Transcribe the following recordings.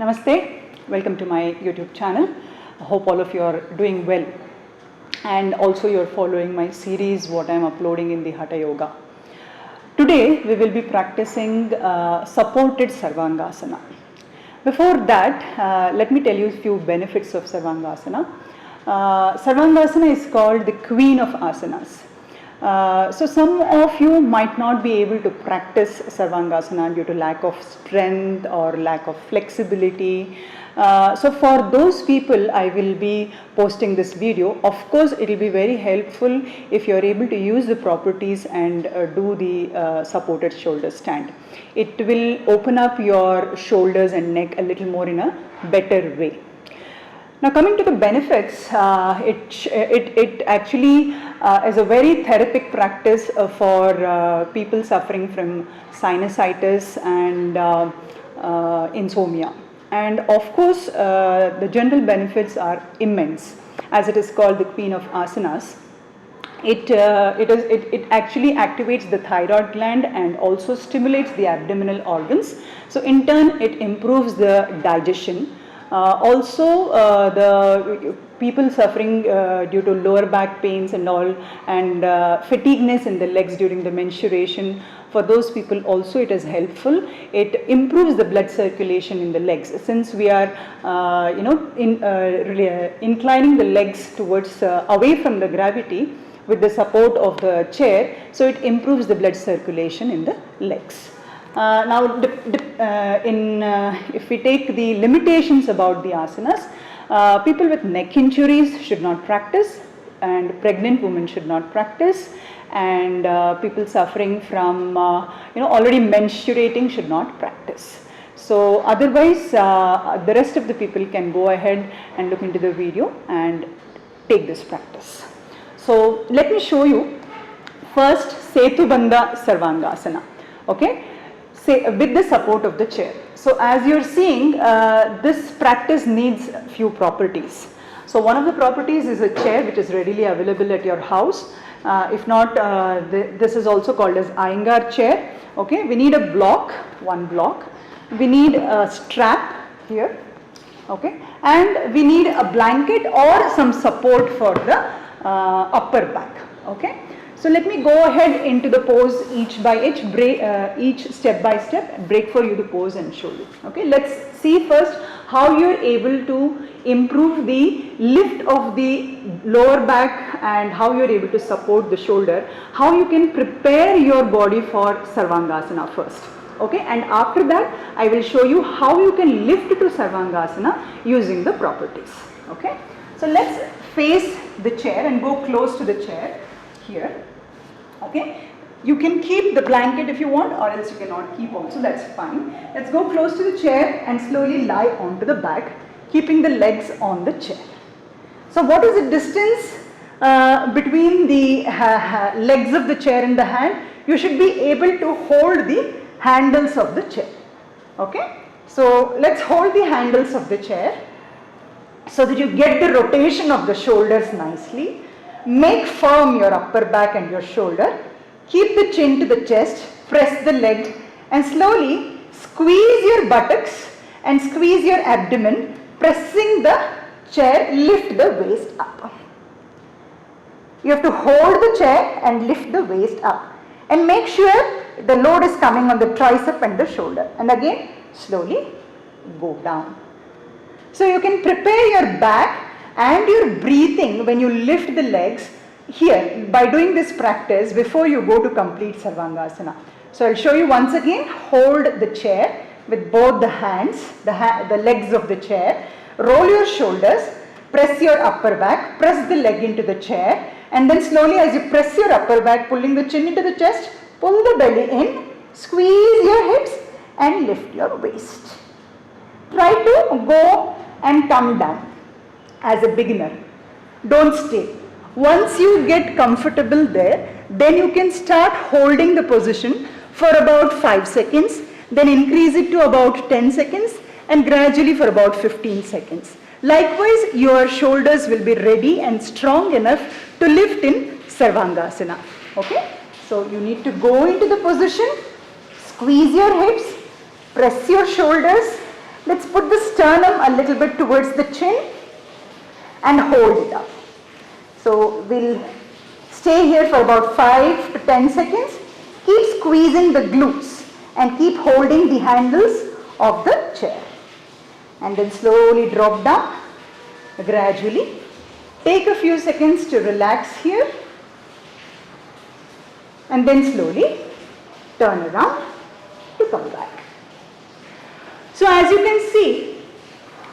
Namaste, welcome to my YouTube channel. I hope all of you are doing well and also you are following my series what I am uploading in the Hatha Yoga. Today we will be practicing supported sarvangasana. Before that, let me tell you a few benefits of sarvangasana. Sarvangasana is called the queen of asanas. So some of you might not be able to practice sarvangasana due to lack of strength or lack of flexibility. So for those people I will be posting this video. Of course it will be very helpful if you are able to use the properties and do the supported shoulder stand. It will open up your shoulders and neck a little more in a better way. Now coming to the benefits, it actually is a very therapeutic practice for people suffering from sinusitis and insomnia. And of course, the general benefits are immense, as it is called the queen of asanas. It actually activates the thyroid gland and also stimulates the abdominal organs. So in turn, it improves the digestion. The people suffering due to lower back pains and all, and fatigueness in the legs during the menstruation, for those people also it is helpful. It improves the blood circulation in the legs, since we are inclining the legs towards away from the gravity with the support of the chair, so it improves the blood circulation in the legs. If we take the limitations about the asanas, people with neck injuries should not practice, and pregnant women should not practice, and people suffering from already menstruating should not practice. So otherwise the rest of the people can go ahead and look into the video and take this practice. So let me show you first Setu sarvangasana. Okay, with the support of the chair. So as you're seeing, this practice needs a few properties. So one of the properties is a chair which is readily available at your house. If not, this is also called as Iyengar chair. Okay, we need a block, one block. We need a strap here. Okay, and we need a blanket or some support for the upper back. Okay. So let me go ahead into the pose each step by step, break for you the pose and show you. Okay, let's see first how you are able to improve the lift of the lower back and how you are able to support the shoulder, how you can prepare your body for sarvangasana first. Okay, and after that I will show you how you can lift to sarvangasana using the properties. Okay, so let's face the chair and go close to the chair here. Okay, you can keep the blanket if you want, or else you cannot keep also, that's fine. Let's go close to the chair and slowly lie onto the back, keeping the legs on the chair. So what is the distance between the legs of the chair and the hand? You should be able to hold the handles of the chair. Okay, so let's hold the handles of the chair so that you get the rotation of the shoulders nicely. Make firm your upper back and your shoulder. Keep the chin to the chest, press the leg and slowly squeeze your buttocks and squeeze your abdomen, pressing the chair, lift the waist up. You have to hold the chair and lift the waist up and make sure the load is coming on the tricep and the shoulder, and again slowly go down. So you can prepare your back and your breathing when you lift the legs here by doing this practice before you go to complete sarvangasana. So I'll show you once again. Hold the chair with both the hands, the legs of the chair. Roll your shoulders, press your upper back, press the leg into the chair, and then slowly as you press your upper back, pulling the chin into the chest, pull the belly in, squeeze your hips and lift your waist. Try to go and come down. As a beginner, don't stay. Once you get comfortable there, then you can start holding the position for about 5 seconds, then increase it to about 10 seconds and gradually for about 15 seconds. Likewise, your shoulders will be ready and strong enough to lift in sarvangasana. Okay, so you need to go into the position, squeeze your hips, press your shoulders. Let's put the sternum a little bit towards the chin and hold it up. So we'll stay here for about 5 to 10 seconds. Keep squeezing the glutes and keep holding the handles of the chair. And then slowly drop down, gradually. Take a few seconds to relax here. And then slowly turn around to come back. So as you can see,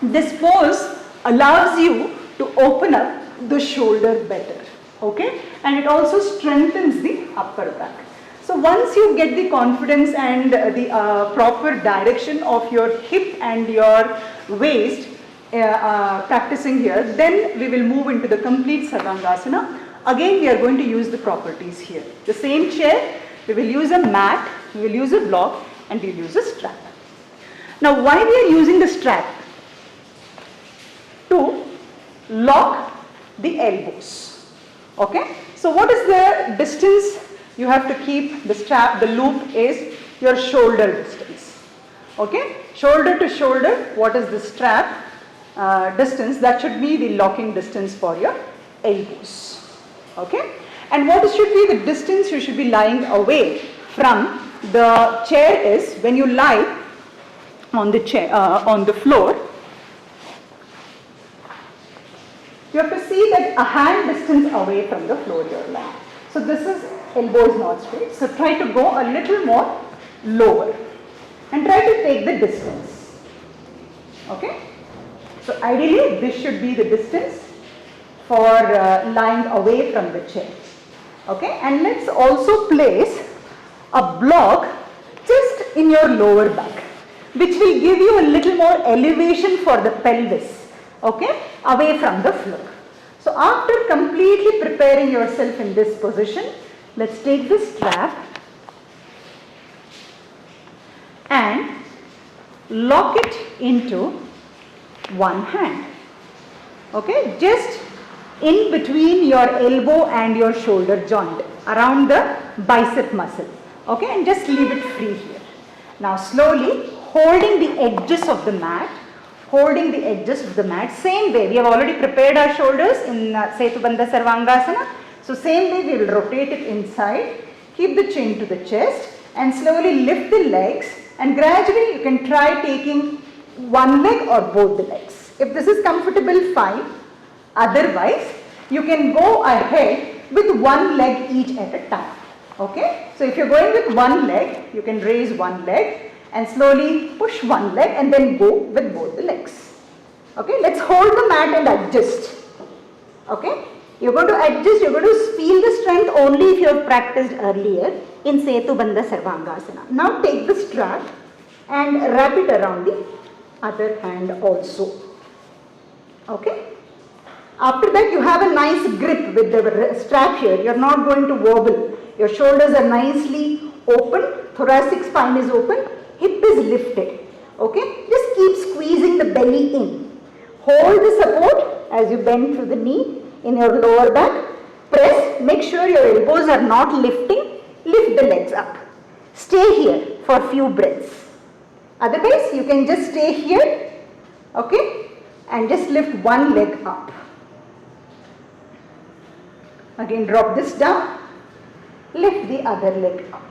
this pose allows you to open up the shoulder better, okay? And it also strengthens the upper back. So once you get the confidence and the proper direction of your hip and your waist practicing here, then we will move into the complete sarvangasana. Again, we are going to use the properties here. The same chair, we will use a mat, we will use a block, and we will use a strap. Now, why we are using the strap? To lock the elbows. Okay? So, what is the distance you have to keep the strap? The loop is your shoulder distance. Okay? Shoulder to shoulder, what is the strap distance? That should be the locking distance for your elbows. Okay? And what should be the distance you should be lying away from the chair is when you lie on the chair, on the floor. You have to see that a hand distance away from the floor you are lying. So this is elbow is not straight. So try to go a little more lower and try to take the distance. Okay? So ideally this should be the distance for lying away from the chair. Okay? And let's also place a block just in your lower back, which will give you a little more elevation for the pelvis, okay, away from the floor. So after completely preparing yourself in this position, let's take the strap and lock it into one hand, okay, just in between your elbow and your shoulder joint, around the bicep muscle, okay, and just leave it free here. Now slowly holding the edges of the mat, same way we have already prepared our shoulders in Setu bandh sarvangasana. So same way we will rotate it inside, keep the chin to the chest and slowly lift the legs, and gradually you can try taking one leg or both the legs. If this is comfortable, fine. Otherwise, you can go ahead with one leg each at a time. Okay? So if you're going with one leg, you can raise one leg and slowly push one leg and then go with both the legs. Okay? Let's hold the mat and adjust. Okay? You're going to adjust, you're going to feel the strength only if you have practiced earlier in Setu bandh sarvangasana. Now take the strap and wrap it around the other hand also. Okay? After that, you have a nice grip with the strap here. You are not going to wobble. Your shoulders are nicely open, thoracic spine is open, hip is lifted. Okay? Just keep squeezing the belly in. Hold the support as you bend through the knee in your lower back. Press, make sure your elbows are not lifting. Lift the legs up. Stay here for a few breaths. Otherwise, you can just stay here, okay, and just lift one leg up. Again, drop this down, lift the other leg up.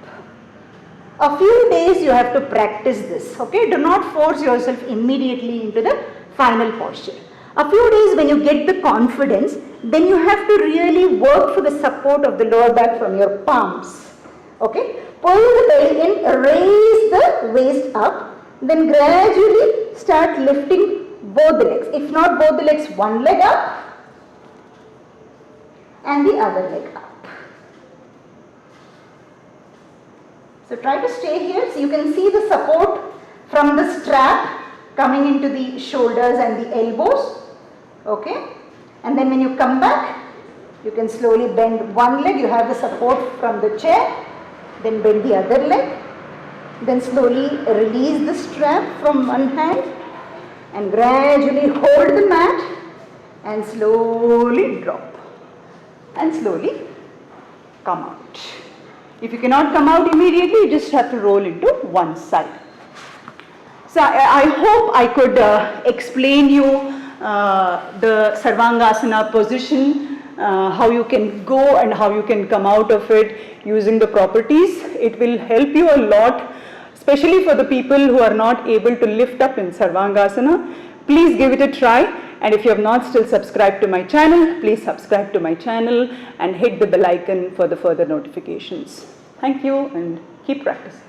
A few days you have to practice this, okay. Do not force yourself immediately into the final posture. A few days when you get the confidence, then you have to really work for the support of the lower back from your palms, okay. Pull the belly in, raise the waist up, then gradually start lifting both the legs. If not both the legs, one leg up and the other leg up. So try to stay here. So you can see the support from the strap coming into the shoulders and the elbows. Okay. And then when you come back, you can slowly bend one leg. You have the support from the chair. Then bend the other leg. Then slowly release the strap from one hand and gradually hold the mat and slowly drop and slowly come out. If you cannot come out immediately, you just have to roll into one side. So I hope I could explain you the sarvangasana position, how you can go and how you can come out of it using the properties. It will help you a lot, especially for the people who are not able to lift up in sarvangasana. Please give it a try, and if you have not still subscribed to my channel, please subscribe to my channel and hit the bell icon for the further notifications. Thank you and keep practicing.